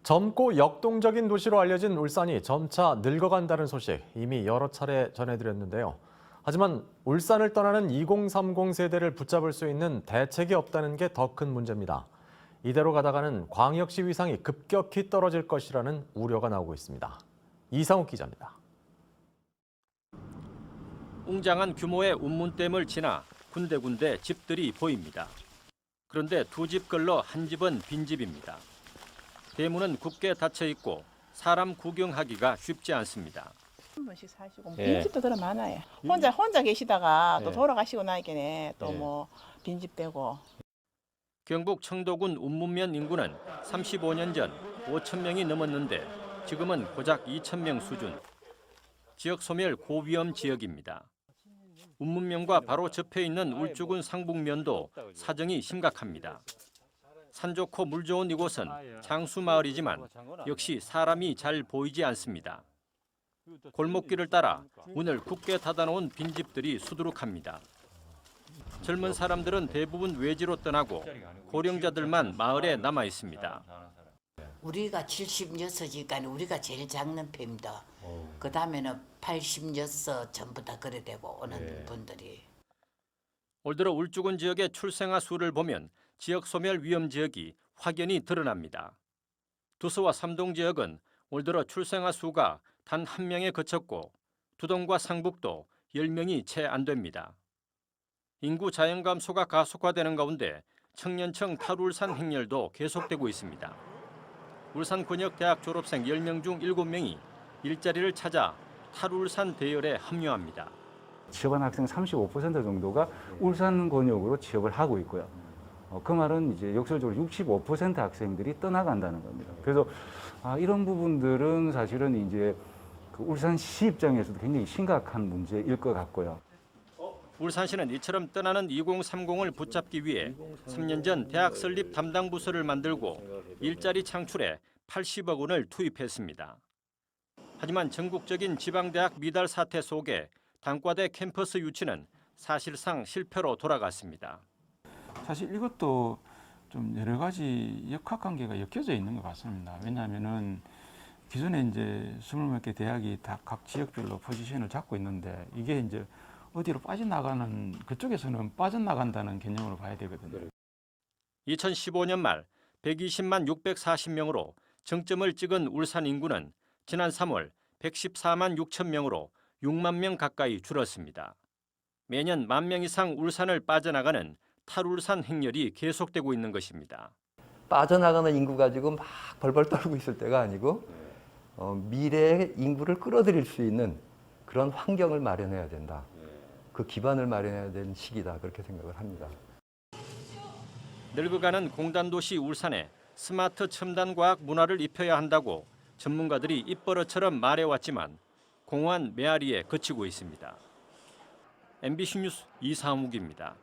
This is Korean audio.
젊고 역동적인 도시로 알려진 울산이 점차 늙어간다는 소식 이미 여러 차례 전해드렸는데요. 하지만 울산을 떠나는 2030 세대를 붙잡을 수 있는 대책이 없다는 게 더 큰 문제입니다. 이대로 가다가는 광역시 위상이 급격히 떨어질 것이라는 우려가 나오고 있습니다. 이상욱 기자입니다. 웅장한 규모의 운문댐을 지나 군데군데 집들이 보입니다. 그런데 두 집 걸러 한 집은 빈집입니다. 대문은 굳게 닫혀 있고 사람 구경하기가 쉽지 않습니다. 한 번씩 사시고 빈집도 들어 많아요. 혼자 계시다가 또 돌아가시고 나니까 또 뭐 빈집 되고. 경북 청도군 운문면 인구는 35년 전 5천 명이 넘었는데 지금은 고작 2천 명 수준. 지역 소멸 고위험 지역입니다. 운문면과 바로 접해 있는 울주군 상북면도 사정이 심각합니다. 산 좋고 물 좋은 이곳은 장수마을이지만 역시 사람이 잘 보이지 않습니다. 골목길을 따라 문을 굳게 닫아놓은 빈집들이 수두룩합니다. 젊은 사람들은 대부분 외지로 떠나고 고령자들만 마을에 남아 있습니다. 우리가 76이니까 우리가 제일 작는 편입니다. 그 다음에는 86 전부 다 그래 되고 오는 분들이. 올 들어 울주군 지역의 출생아 수를 보면 지역 소멸 위험 지역이 확연히 드러납니다. 두서와 삼동 지역은 올 들어 출생아 수가 단 한 명에 그쳤고 두동과 상북도 10명이 채 안 됩니다. 인구 자연 감소가 가속화되는 가운데 청년층 탈울산 행렬도 계속되고 있습니다. 울산권역대학 졸업생 10명 중 7명이 일자리를 찾아 탈울산 대열에 합류합니다. 취업한 학생 35% 정도가 울산권역으로 취업을 하고 있고요. 그 말은 이제 역설적으로 65% 학생들이 떠나간다는 겁니다. 그래서 이런 부분들은 사실은 이제 그 울산시 입장에서도 굉장히 심각한 문제일 것 같고요. 울산시는 이처럼 떠나는 2030을 붙잡기 위해 3년 전 대학 설립 담당 부서를 만들고 일자리 창출에 80억 원을 투입했습니다. 하지만 전국적인 지방대학 미달 사태 속에 단과대 캠퍼스 유치는 사실상 실패로 돌아갔습니다. 사실 이것도 좀 여러 가지 역학관계가 엮여져 있는 것 같습니다. 왜냐하면은 기존에 이제 20몇 개 대학이 다 각 지역별로 포지션을 잡고 있는데 이게 이제 어디로 빠져나가는 그쪽에서는 빠져나간다는 개념으로 봐야 되거든요. 2015년 말 120만 640명으로 정점을 찍은 울산 인구는 지난 3월 114만 6천 명으로 6만 명 가까이 줄었습니다. 매년 1만 명 이상 울산을 빠져나가는 탈울산 행렬이 계속되고 있는 것입니다. 빠져나가는 인구 가지고 막 벌벌 떨고 있을 때가 아니고 미래의 인구를 끌어들일 수 있는 그런 환경을 마련해야 된다. 그 기반을 마련해야 되는 시기다. 그렇게 생각을 합니다. 늙어가는 공단도시 울산에 스마트 첨단 과학 문화를 입혀야 한다고 전문가들이 입버릇처럼 말해왔지만 공허한 메아리에 그치고 있습니다. MBC 뉴스 이상욱입니다.